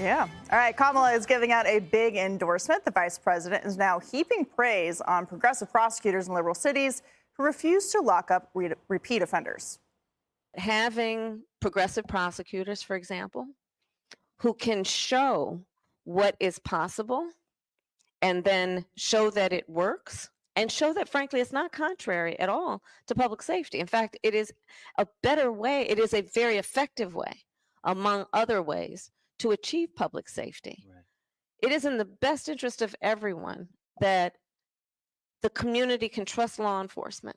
Yeah. All right. Kamala is giving out a big endorsement. The vice president is now heaping praise on progressive prosecutors in liberal cities who refuse to lock up repeat offenders. Having progressive prosecutors, for example, who can show what is possible and then show that it works and show that, frankly, it's not contrary at all to public safety. In fact, it is a better way, it is a very effective way, among other ways, to achieve public safety. Right. It is in the best interest of everyone that the community can trust law enforcement.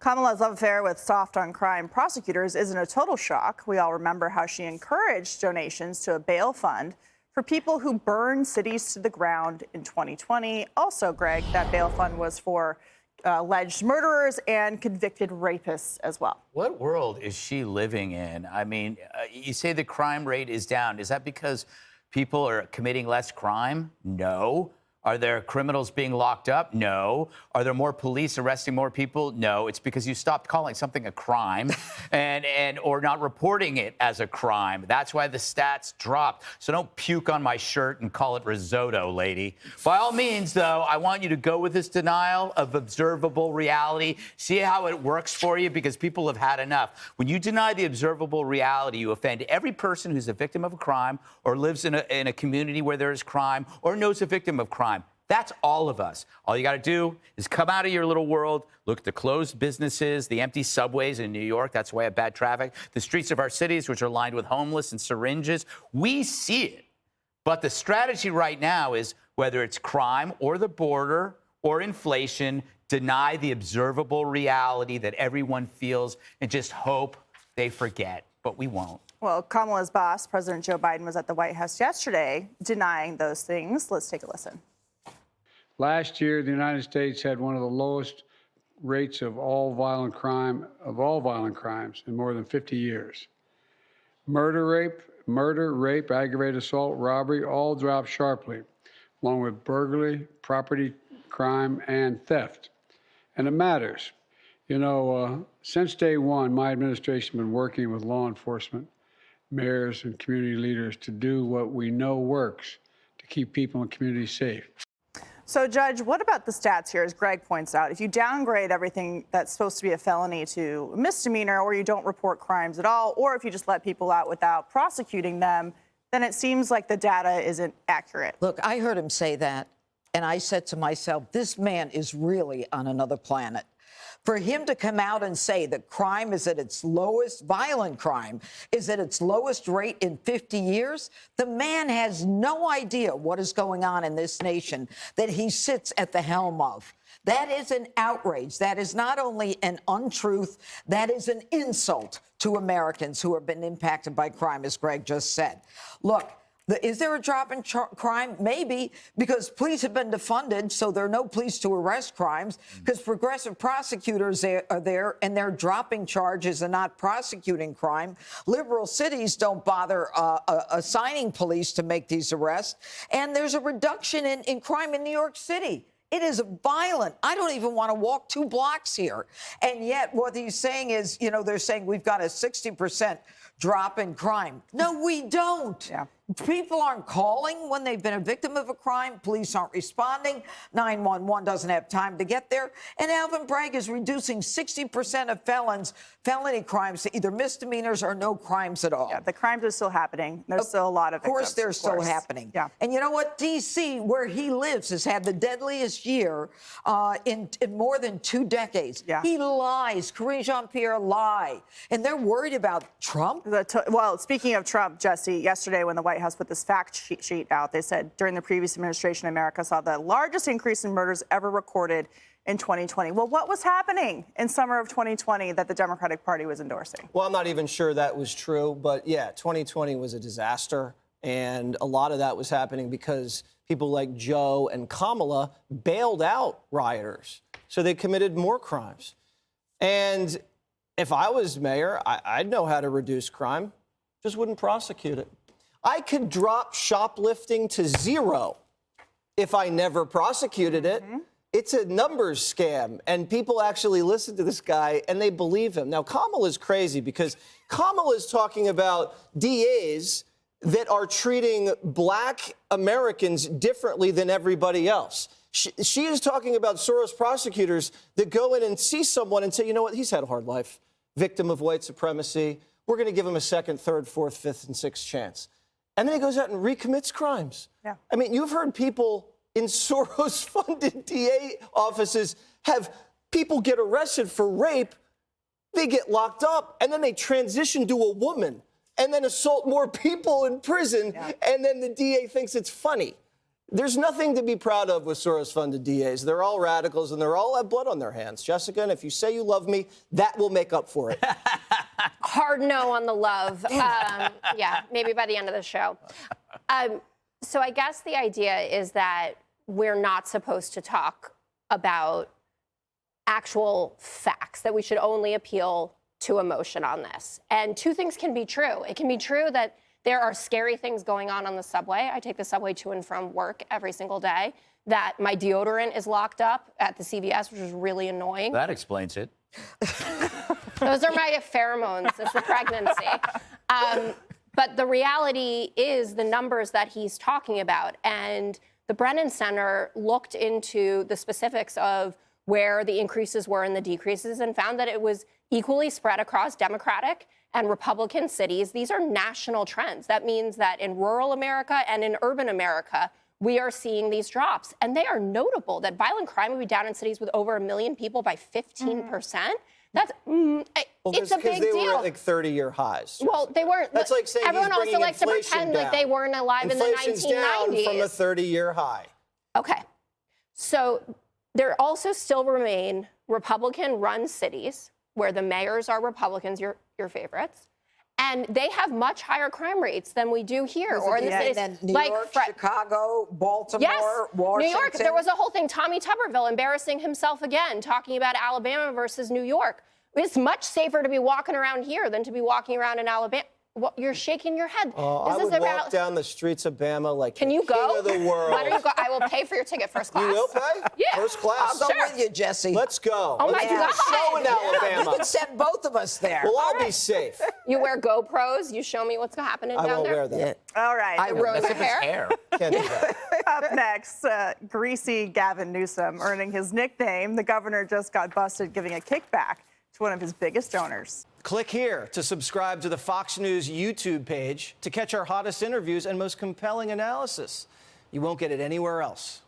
Kamala's love affair with soft-on-crime prosecutors isn't a total shock. We all remember how she encouraged donations to a bail fund for people who burn cities to the ground in 2020. Also, Greg, that bail fund was for alleged murderers and convicted rapists as well. What world is she living in? I mean, you say the crime rate is down. Is that because people are committing less crime? No. Are there criminals being locked up? No. Are there more police arresting more people? No. It's because you stopped calling something a crime or not reporting it as a crime. That's why the stats dropped. So don't puke on my shirt and call it risotto, lady. By all means, though, I want you to go with this denial of observable reality. See how it works for you, because people have had enough. When you deny the observable reality, you offend every person who's a victim of a crime or lives in a community where there is crime or knows a victim of crime. That's all of us. All you got to do is come out of your little world, look at the closed businesses, the empty subways in New York. That's why I have bad traffic. The streets of our cities, which are lined with homeless and syringes. We see it. But the strategy right now is, whether it's crime or the border or inflation, deny the observable reality that everyone feels and just hope they forget. But we won't. Well, Kamala's boss, President Joe Biden, was at the White House yesterday denying those things. Let's take a listen. Last year, the United States had one of the lowest rates of all violent crimes in more than 50 years. Murder, rape, aggravated assault, robbery, all dropped sharply, along with burglary, property crime, and theft. And it matters. You know, since day one, my administration has been working with law enforcement, mayors, and community leaders to do what we know works to keep people and communities safe. So, Judge, what about the stats here? As Greg points out, if you downgrade everything that's supposed to be a felony to a misdemeanor, or you don't report crimes at all, or if you just let people out without prosecuting them, then it seems like the data isn't accurate. Look, I heard him say that, and I said to myself, this man is really on another planet. For him to come out and say that crime is at its lowest, violent crime is at its lowest rate in 50 years, the man has no idea what is going on in this nation that he sits at the helm of. That is an outrage. That is not only an untruth, that is an insult to Americans who have been impacted by crime, as Greg just said. Look, is there a drop in crime? Maybe, because police have been defunded, so there are no police to arrest crimes, because progressive prosecutors are there, and they're dropping charges and not prosecuting crime. Liberal cities don't bother assigning police to make these arrests, and there's a reduction in crime in New York City. It is violent. I don't even want to walk 2 blocks here. And yet what he's saying is, you know, they're saying we've got a 60% drop in crime. No, we don't. Yeah. People aren't calling when they've been a victim of a crime. Police aren't responding. 911 doesn't have time to get there. And Alvin Bragg is reducing 60% of felony crimes to either misdemeanors or no crimes at all. Yeah, the crimes are still happening. There's still a lot of victims. Of course, they're still happening. Yeah. And you know what? D.C., where he lives, has had the deadliest year in more than 2 decades. Yeah. He lies. Karine Jean-Pierre lie. And they're worried about Trump? Well, speaking of Trump, Jesse, yesterday when the White House put this fact sheet out, they said during the previous administration, America saw the largest increase in murders ever recorded in 2020. Well, what was happening in summer of 2020 that the Democratic Party was endorsing? Well, I'm not even sure that was true, but yeah, 2020 was a disaster. And a lot of that was happening because people like Joe and Kamala bailed out rioters. So they committed more crimes. And if I was mayor, I'd know how to reduce crime, just wouldn't prosecute it. I could drop shoplifting to 0 if I never prosecuted it. Mm-hmm. It's a numbers scam, and people actually listen to this guy, and they believe him. Now, Kamala's crazy because Kamala's talking about DAs that are treating black Americans differently than everybody else. She is talking about Soros prosecutors that go in and see someone and say, you know what, he's had a hard life, victim of white supremacy. We're going to give him a second, third, fourth, fifth, and sixth chance. And then he goes out and recommits crimes. Yeah. I mean, you've heard people in Soros-funded DA offices have people get arrested for rape, they get locked up, and then they transition to a woman and then assault more people in prison, and then the DA thinks it's funny. There's nothing to be proud of with Soros-funded DAs. They're all radicals, and they're all have blood on their hands. Jessica, and if you say you love me, that will make up for it. Hard no on the love. Yeah, maybe by the end of the show. So I guess the idea is that we're not supposed to talk about actual facts, that we should only appeal to emotion on this. And two things can be true. It can be true that there are scary things going on the subway. I take the subway to and from work every single day. That my deodorant is locked up at the CVS, which is really annoying. That explains it. Those are my pheromones. It's the pregnancy. But the reality is the numbers that he's talking about. And the Brennan Center looked into the specifics of where the increases were and the decreases and found that it was equally spread across Democratic and Republican cities. These are national trends. That means that in rural America and in urban America, we are seeing these drops. And they are notable, that violent crime would be down in cities with over 1 million people by 15%. That's, it's a big they deal. were at like 30-year highs. Well, they weren't. That's like saying everyone he's also bringing likes to inflation pretend down. like they weren't alive Inflation's in the 1990s. down from a 30-year high. Okay. So there also still remain Republican-run cities where the mayors are Republicans, your favorites, and they have much higher crime rates than we do here or in the cities Then New like York, Chicago, Baltimore, Yes, Washington. New York. There was a whole thing. Tommy Tuberville embarrassing himself again, talking about Alabama versus New York. It's much safer to be walking around here than to be walking around in Alabama. Well, you're shaking your head. I would walk down the streets of Bama like Can the you go? king of the world. Why don't you go? I will pay for your ticket first class. You will pay? Yeah. First class? I'll go Sure. with you, Jesse. Let's go. Oh, my Let's do a God. show in Alabama. You can send both of us there. We'll all be safe. You wear GoPros. You show me what's happening I down won't there. wear that. All right. I will. Rose That's if it's hair. hair. Can't do that. Up next, greasy Gavin Newsom earning his nickname. The governor just got busted giving a kickback to one of his biggest donors. Click here to subscribe to the Fox News YouTube page to catch our hottest interviews and most compelling analysis. You won't get it anywhere else.